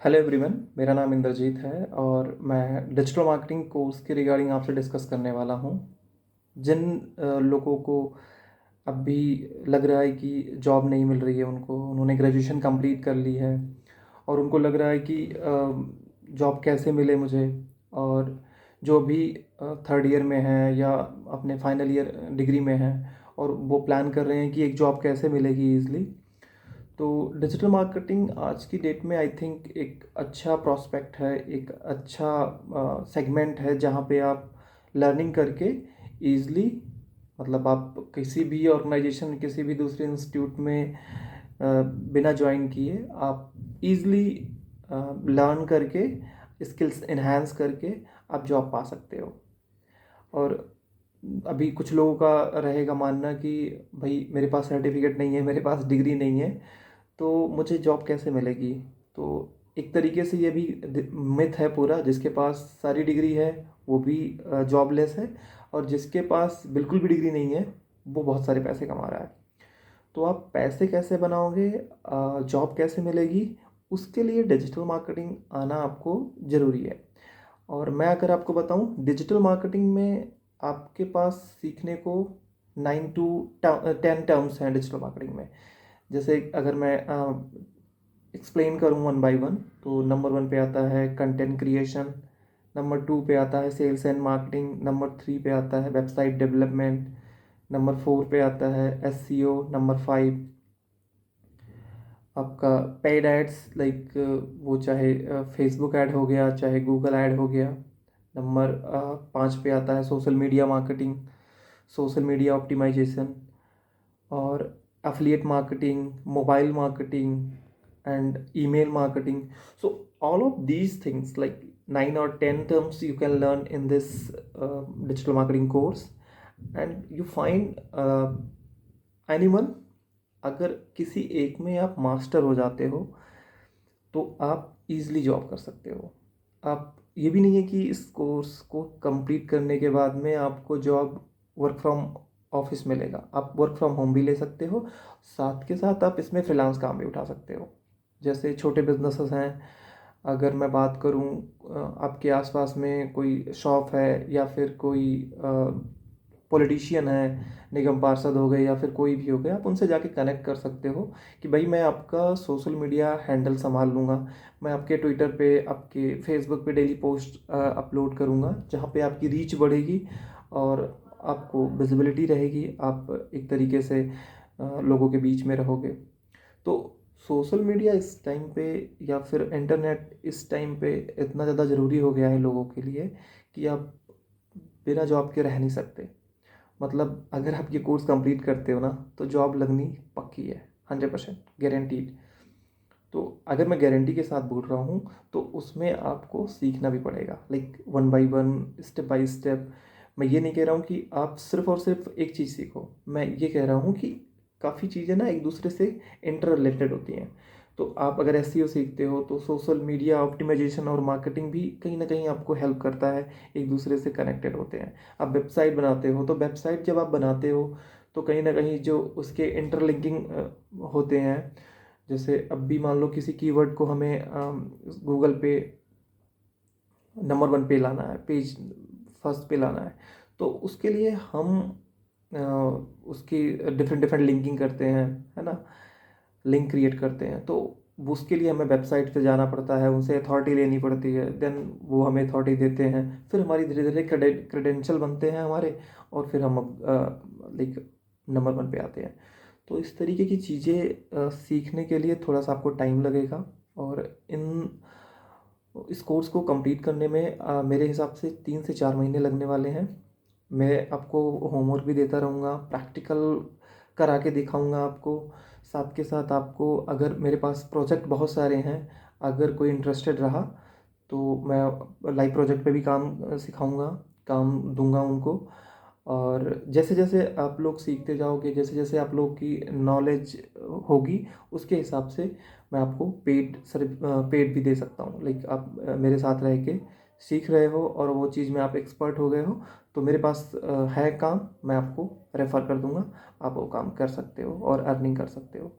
Hello everyone, मेरा नाम इंद्रजीत है और मैं डिजिटल मार्केटिंग कोर्स के रिगार्डिंग आपसे डिस्कस करने वाला हूँ। जिन लोगों को अभी लग रहा है कि जॉब नहीं मिल रही है, उन्होंने ग्रेजुएशन कंप्लीट कर ली है और उनको लग रहा है कि जॉब कैसे मिले मुझे, और जो भी थर्ड ईयर में है या अपने फाइनल ईयर डिग्री में है और वो प्लान कर रहे हैं कि एक जॉब कैसे मिलेगी ईज़िली। तो डिजिटल मार्केटिंग आज की डेट में आई थिंक एक अच्छा प्रॉस्पेक्ट है, एक अच्छा सेगमेंट है जहाँ पे आप लर्निंग करके ईज़िली, मतलब आप किसी भी ऑर्गेनाइजेशन, किसी भी दूसरे इंस्टीट्यूट में बिना ज्वाइन किए आप ईज़िली लर्न करके, स्किल्स इन्हांस करके आप जॉब पा सकते हो। और अभी कुछ लोगों का रहेगा मानना कि भाई मेरे पास सर्टिफिकेट नहीं है, मेरे पास डिग्री नहीं है, तो मुझे जॉब कैसे मिलेगी। तो एक तरीके से ये भी मिथ है पूरा, जिसके पास सारी डिग्री है वो भी जॉबलेस है, और जिसके पास बिल्कुल भी डिग्री नहीं है वो बहुत सारे पैसे कमा रहा है। तो आप पैसे कैसे बनाओगे, जॉब कैसे मिलेगी, उसके लिए डिजिटल मार्केटिंग आना आपको ज़रूरी है। और मैं अगर आपको बताऊं, डिजिटल मार्केटिंग में आपके पास सीखने को 9 to 10 टर्म्स हैं डिजिटल मार्केटिंग में। जैसे अगर मैं एक्सप्लेन करूँ वन बाय वन, तो नंबर वन पे आता है कंटेंट क्रिएशन, नंबर टू पे आता है sales and marketing, number three पे आता है वेबसाइट डेवलपमेंट, नंबर फोर पे आता है एसईओ, नंबर फाइव आपका पेड एड्स, लाइक वो चाहे फेसबुक ऐड हो गया, चाहे गूगल ऐड हो गया। नंबर पाँच पे आता है social media marketing, social media optimisation, और affiliate marketing, mobile marketing, and email marketing. So all of these things, like 9 or 10 terms, you can learn in this digital marketing course, and you find anyone, अगर किसी एक में आप master हो जाते हो तो आप इजीली जॉब कर सकते हो। आप, ये भी नहीं है कि इस कोर्स को कंप्लीट करने के बाद में आपको जॉब वर्क फ्रॉम ऑफिस मिलेगा। आप वर्क फ्रॉम होम भी ले सकते हो, साथ के साथ आप इसमें फ्रीलांस काम भी उठा सकते हो। जैसे छोटे बिजनेसेस हैं, अगर मैं बात करूं, आपके आसपास में कोई शॉप है या फिर कोई पॉलिटिशियन है, निगम पार्षद हो गए या फिर कोई भी हो गया, आप उनसे जाके कनेक्ट कर सकते हो कि भाई मैं आपका सोशल मीडिया हैंडल संभाल लूँगा, मैं आपके ट्विटर पे, आपके फेसबुक पे डेली पोस्ट अपलोड करूँगा, जहाँ पे आपकी रीच बढ़ेगी और आपको विजिबिलिटी रहेगी, आप एक तरीके से लोगों के बीच में रहोगे। तो सोशल मीडिया इस टाइम पे, या फिर इंटरनेट इस टाइम पे इतना ज़्यादा ज़रूरी हो गया है लोगों के लिए कि आप बिना जॉब के रह नहीं सकते। मतलब अगर आप ये कोर्स कंप्लीट करते हो ना, तो जॉब लगनी पक्की है, 100% गारंटीड। तो अगर मैं गारंटी के साथ बोल रहा हूँ तो उसमें आपको सीखना भी पड़ेगा, like one by one, step by step. मैं ये नहीं कह रहा हूँ कि आप सिर्फ और सिर्फ एक चीज़ सीखो, मैं ये कह रहा हूँ कि काफ़ी चीज़ें ना एक दूसरे से इंटर रिलेटेड होती हैं। तो आप अगर एसईओ सीखते हो तो सोशल मीडिया ऑप्टिमाइजेशन और मार्केटिंग भी कहीं ना कहीं आपको हेल्प करता है, एक दूसरे से कनेक्टेड होते हैं। आप वेबसाइट बनाते हो तो वेबसाइट जब आप बनाते हो तो कहीं ना कहीं जो उसके इंटरलिंकिंग होते हैं। जैसे अब भी मान लो किसी कीवर्ड को हमें गूगल पे नंबर वन पे लाना है, पेज फर्स्ट पे लाना है, तो उसके लिए हम उसकी डिफरेंट डिफरेंट लिंकिंग करते हैं, है ना, लिंक क्रिएट करते हैं। तो उसके लिए हमें वेबसाइट पे जाना पड़ता है, उनसे अथॉरिटी लेनी पड़ती है, देन वो हमें अथॉरिटी देते हैं, फिर हमारी धीरे धीरे क्रेडेंशियल बनते हैं हमारे, और फिर हम लाइक नंबर वन पे आते हैं। तो इस तरीके की चीज़ें सीखने के लिए थोड़ा सा आपको टाइम लगेगा, और इन इस कोर्स को कंप्लीट करने में मेरे हिसाब से 3 से 4 महीने लगने वाले हैं। मैं आपको होमवर्क भी देता रहूँगा, प्रैक्टिकल करा के दिखाऊँगा आपको। साथ के साथ आपको, अगर मेरे पास प्रोजेक्ट बहुत सारे हैं, अगर कोई इंटरेस्टेड रहा तो मैं लाइव प्रोजेक्ट पे भी काम सिखाऊँगा, काम दूँगा उनको। और जैसे जैसे आप लोग सीखते जाओगे, जैसे जैसे आप लोग की नॉलेज होगी, उसके हिसाब से मैं आपको पेड भी दे सकता हूँ। लाइक आप मेरे साथ रह के सीख रहे हो और वो चीज़ में आप एक्सपर्ट हो गए हो, तो मेरे पास है काम, मैं आपको रेफ़र कर दूंगा, आप वो काम कर सकते हो और अर्निंग कर सकते हो।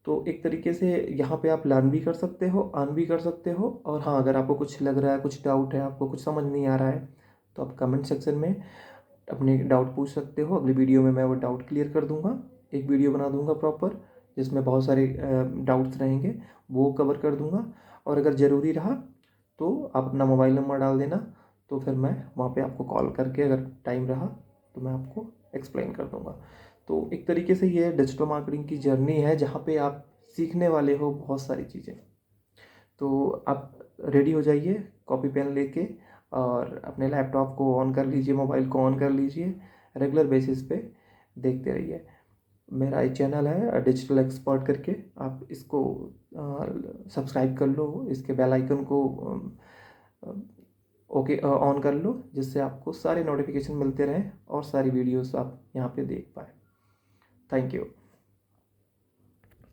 तो एक तरीके से यहाँ पे आप लर्न भी कर सकते हो, अर्न भी कर सकते हो। और हाँ, अगर आपको कुछ लग रहा है, कुछ डाउट है, आपको कुछ समझ नहीं आ रहा है, तो आप कमेंट सेक्शन में अपने डाउट पूछ सकते हो। अगली वीडियो में मैं वो डाउट क्लियर कर दूंगा। एक वीडियो बना दूंगा प्रॉपर, जिसमें बहुत सारे डाउट्स रहेंगे, वो कवर कर दूंगा। और अगर ज़रूरी रहा तो आप अपना मोबाइल नंबर डाल देना, तो फिर मैं वहाँ पे आपको कॉल करके, अगर टाइम रहा तो मैं आपको एक्सप्लेन कर दूंगा। तो एक तरीके से ये डिजिटल मार्केटिंग की जर्नी है, जहाँ पे आप सीखने वाले हो बहुत सारी चीज़ें। तो आप रेडी हो जाइए कॉपी पेन लेके, और अपने लैपटॉप को ऑन कर लीजिए, मोबाइल को ऑन कर लीजिए, रेगुलर बेसिस पे देखते रहिए। मेरा एक चैनल है डिजिटल एक्सपर्ट करके, आप इसको सब्सक्राइब कर लो, इसके बेल आइकन को ओके ऑन कर लो, जिससे आपको सारे नोटिफिकेशन मिलते रहें और सारी वीडियोस आप यहाँ पे देख पाएँ। Thank you.